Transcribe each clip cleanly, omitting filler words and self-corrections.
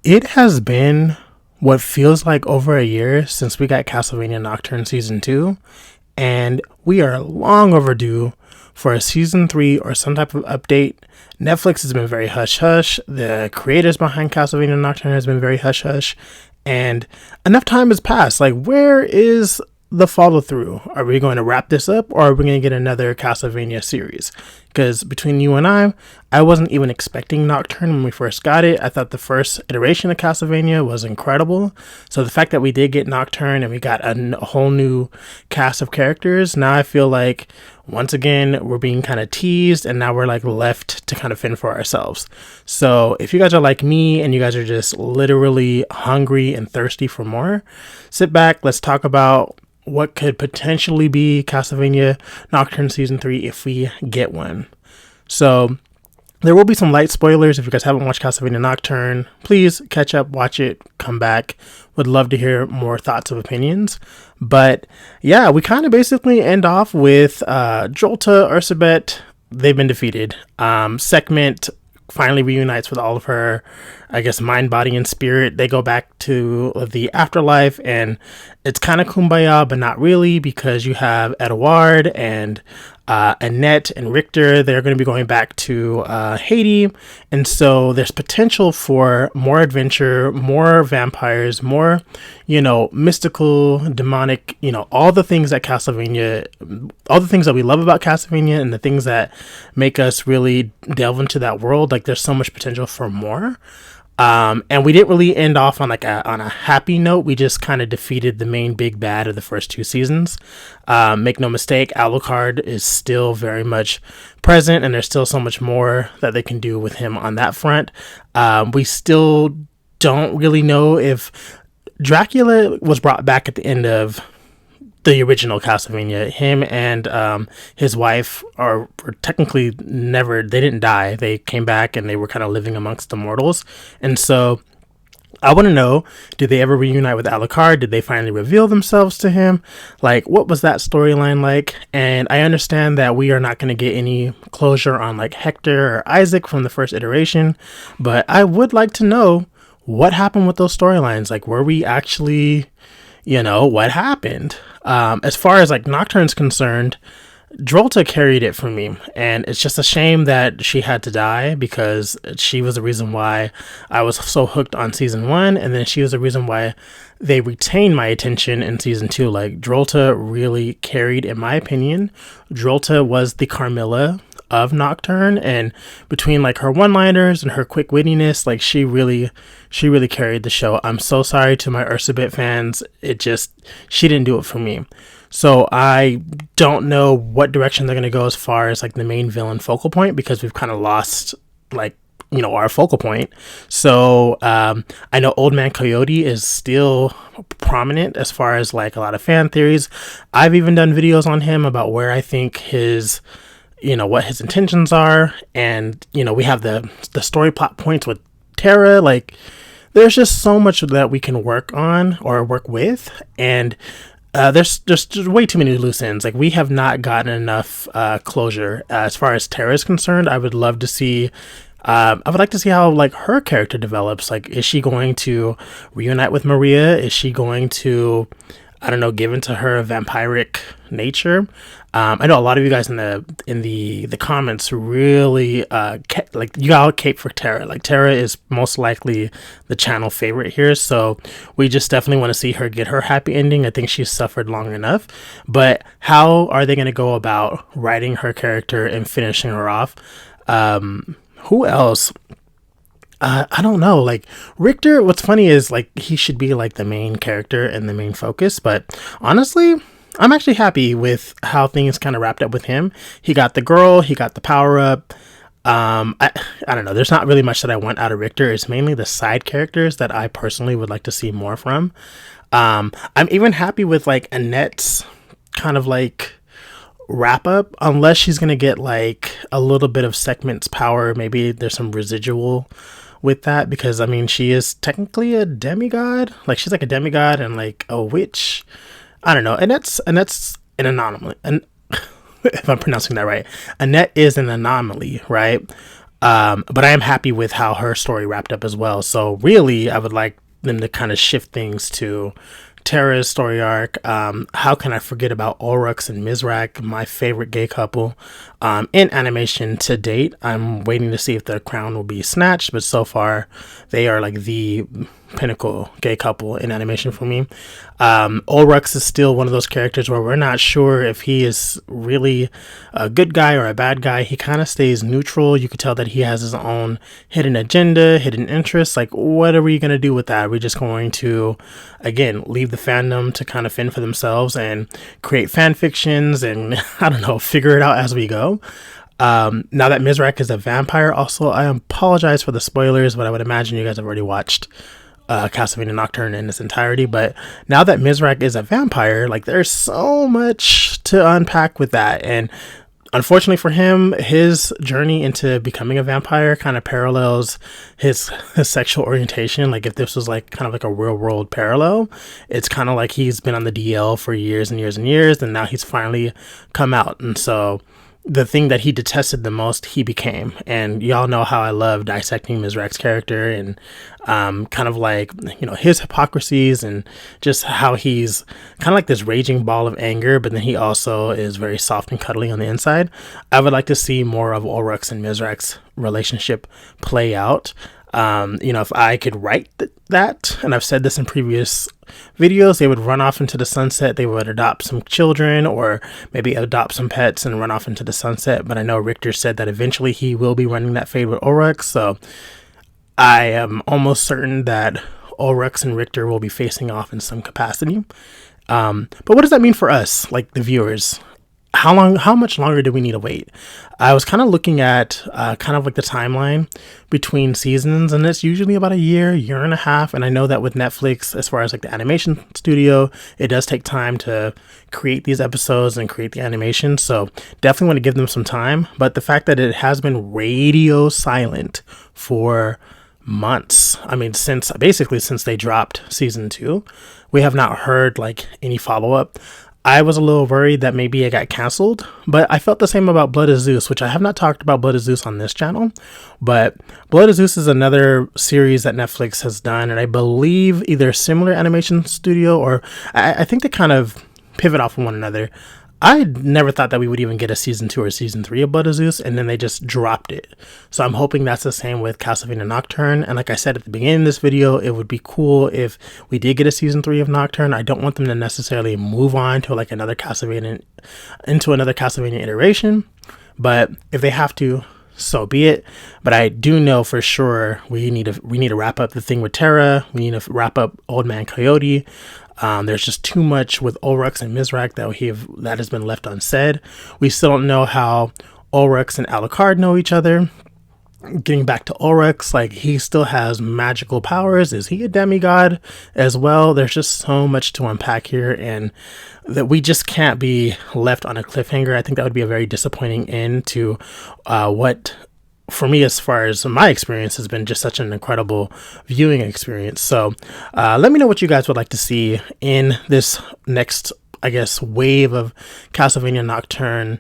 It has been what feels like over a year since we got Castlevania Nocturne Season 2, and we are long overdue for a Season 3 or some type of update. Netflix has been very hush hush. The creators behind Castlevania Nocturne has been very hush hush, and enough time has passed. Like, where is the follow through? Are we going to wrap this up, or are we going to get another Castlevania series? Because between you and I wasn't even expecting Nocturne when we first got it. I thought the first iteration of Castlevania was incredible. So the fact that we did get Nocturne and we got a whole new cast of characters, now I feel like once again we're being kind of teased, and now we're like left to kind of fend for ourselves. So if you guys are like me and you guys are just literally hungry and thirsty for more, sit back, let's talk about what could potentially be Castlevania Nocturne Season 3 if we get one. So there will be some light spoilers. If you guys haven't watched Castlevania Nocturne, please catch up, watch it, come back. Would love to hear more thoughts of opinions. But yeah, we kind of basically end off with Jolta, Ursabet. They've been defeated. Segment finally reunites with all of her, I guess, mind, body, and spirit. They go back to the afterlife, and it's kind of kumbaya, but not really, because you have Edouard and Annette and Richter. They're going to be going back to Haiti, and so there's potential for more adventure, more vampires, more, mystical, demonic, all the things that Castlevania, all the things that we love about Castlevania, and the things that make us really delve into that world. Like, there's so much potential for more. And we didn't really end off on on a happy note. We just kind of defeated the main big bad of the first two seasons. Make no mistake, Alucard is still very much present, and there's still so much more that they can do with him on that front. We still don't really know if Dracula was brought back at the end of the original Castlevania. Him and his wife were technically never, they didn't die. They came back and they were kind of living amongst the mortals. And so I want to know, did they ever reunite with Alucard? Did they finally reveal themselves to him? Like, what was that storyline like? And I understand that we are not going to get any closure on like Hector or Isaac from the first iteration, but I would like to know what happened with those storylines. Like, were we actually, what happened? As far as like Nocturne's concerned, Drolta carried it for me, and it's just a shame that she had to die, because she was the reason why I was so hooked on season 1, and then she was the reason why they retained my attention in season 2. Like, Drolta really carried, in my opinion. Drolta was the Carmilla of Nocturne, and between like her one-liners and her quick wittiness, like she really carried the show. I'm so sorry to my Ursabet fans. She didn't do it for me. So I don't know what direction they're going to go as far as like the main villain focal point, because we've kind of lost like, our focal point. So I know Old Man Coyote is still prominent as far as like a lot of fan theories. I've even done videos on him about where I think his, what his intentions are. And, we have the story plot points with Terra. Like, there's just so much that we can work on or work with. And there's just way too many loose ends. Like, we have not gotten enough closure as far as Terra is concerned. I would love to see, I would like to see how like her character develops. Like, is she going to reunite with Maria? Is she going to, I don't know, give into her vampiric nature? I know a lot of you guys in the comments really like, you all cape for Terra. Like, Terra is most likely the channel favorite here, so we just definitely want to see her get her happy ending. I think she's suffered long enough, but how are they going to go about writing her character and finishing her off? Who else? I don't know. Like, Richter, what's funny is like he should be like the main character and the main focus, but honestly, I'm actually happy with how things kind of wrapped up with him. He got the girl, he got the power up. I don't know. There's not really much that I want out of Richter. It's mainly the side characters that I personally would like to see more from. I'm even happy with like Annette's kind of like wrap up, unless she's gonna get like a little bit of Segment's power. Maybe there's some residual with that, because I mean, she is technically a demigod. Like, she's like a demigod and like a witch. I don't know. And that's an anomaly. And if I'm pronouncing that right, Annette is an anomaly, right? But I am happy with how her story wrapped up as well. So really, I would like them to kind of shift things to Terra's story arc. How can I forget about Ulrux and Mizrak, my favorite gay couple in animation to date? I'm waiting to see if the crown will be snatched, but so far they are like the pinnacle gay couple in animation for me. Ulrux is still one of those characters where we're not sure if he is really a good guy or a bad guy. He kind of stays neutral. You could tell that he has his own hidden agenda, hidden interests. Like, what are we going to do with that? We're just going to, again, leave the fandom to kind of fend for themselves and create fan fictions and, I don't know, figure it out as we go. Now that Mizrak is a vampire, also, I apologize for the spoilers, but I would imagine you guys have already watched Castlevania Nocturne in its entirety. But now that Mizrak is a vampire, like, there's so much to unpack with that. And unfortunately for him, his journey into becoming a vampire kind of parallels his sexual orientation. Like, if this was like kind of like a real world parallel, it's kind of like he's been on the DL for years and years and years, and now he's finally come out. And so the thing that he detested the most, he became. And y'all know how I love dissecting Mizrak's character and kind of like, you know, his hypocrisies and just how he's kind of like this raging ball of anger, but then he also is very soft and cuddly on the inside. I would like to see more of Ulrux and Mizrak's relationship play out. You know, if I could write that, and I've said this in previous videos, they would run off into the sunset. They would adopt some children or maybe adopt some pets and run off into the sunset. But I know Richter said that eventually he will be running that fade with Ulrux. So I am almost certain that Ulrux and Richter will be facing off in some capacity. But what does that mean for us, like the viewers? How much longer do we need to wait? I was kind of looking at kind of like the timeline between seasons, and it's usually about a year and a half. And I know that with Netflix, as far as like the animation studio, it does take time to create these episodes and create the animation. So definitely want to give them some time. But the fact that it has been radio silent for months, I mean, since they dropped season 2, we have not heard like any follow-up. I was a little worried that maybe it got canceled, but I felt the same about Blood of Zeus, which I have not talked about Blood of Zeus on this channel, but Blood of Zeus is another series that Netflix has done, and I believe either similar animation studio or I think they kind of pivot off of one another. I never thought that we would even get a season 2 or season 3 of Blood of Zeus, and then they just dropped it. So I'm hoping that's the same with Castlevania Nocturne. And like I said at the beginning of this video, it would be cool if we did get a season 3 of Nocturne. I don't want them to necessarily move on to like another Castlevania iteration, but if they have to, so be it. But I do know for sure we need to wrap up the thing with Terra. We need to wrap up Old Man Coyote. There's just too much with Ulrux and Mizrak that has been left unsaid. We still don't know how Ulrux and Alucard know each other. Getting back to Ulrux, like, he still has magical powers. Is he a demigod as well? There's just so much to unpack here, and that we just can't be left on a cliffhanger. I think that would be a very disappointing end to what, for me, as far as my experience, has been just such an incredible viewing experience. So let me know what you guys would like to see in this next, I guess, wave of Castlevania Nocturne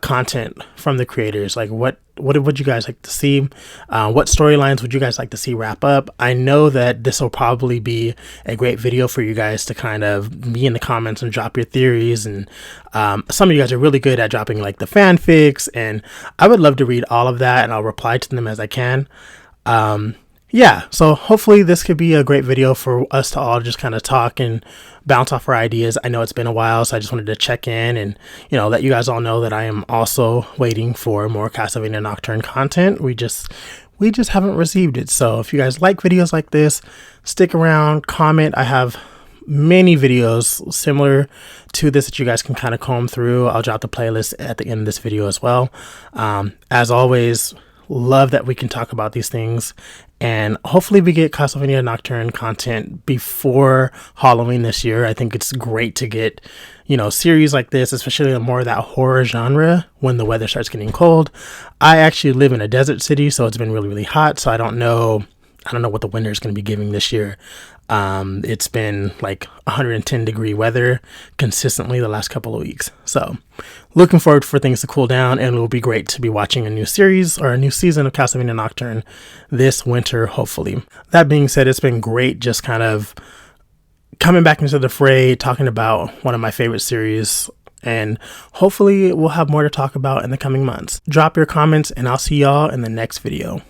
content from the creators. Like, what would you guys like to see? What storylines would you guys like to see wrap up? I know that this will probably be a great video for you guys to kind of be in the comments and drop your theories, and some of you guys are really good at dropping like the fanfics, and I would love to read all of that, and I'll reply to them as I can. Yeah, so hopefully this could be a great video for us to all just kind of talk and bounce off our ideas. I know it's been a while, so I just wanted to check in and, you know, let you guys all know that I am also waiting for more Castlevania Nocturne content. We just haven't received it. So if you guys like videos like this, stick around, comment. I have many videos similar to this that you guys can kind of comb through. I'll drop the playlist at the end of this video as well. As always, love that we can talk about these things, and hopefully we get Castlevania Nocturne content before Halloween this year. I think it's great to get, you know, series like this, especially more of that horror genre when the weather starts getting cold. I actually live in a desert city, so it's been really, really hot, so I don't know I don't know what the winter is going to be giving this year. It's been like 110-degree weather consistently the last couple of weeks. So looking forward for things to cool down, and it will be great to be watching a new series or a new season of Castlevania Nocturne this winter, hopefully. That being said, it's been great just kind of coming back into the fray, talking about one of my favorite series, and hopefully we'll have more to talk about in the coming months. Drop your comments, and I'll see y'all in the next video.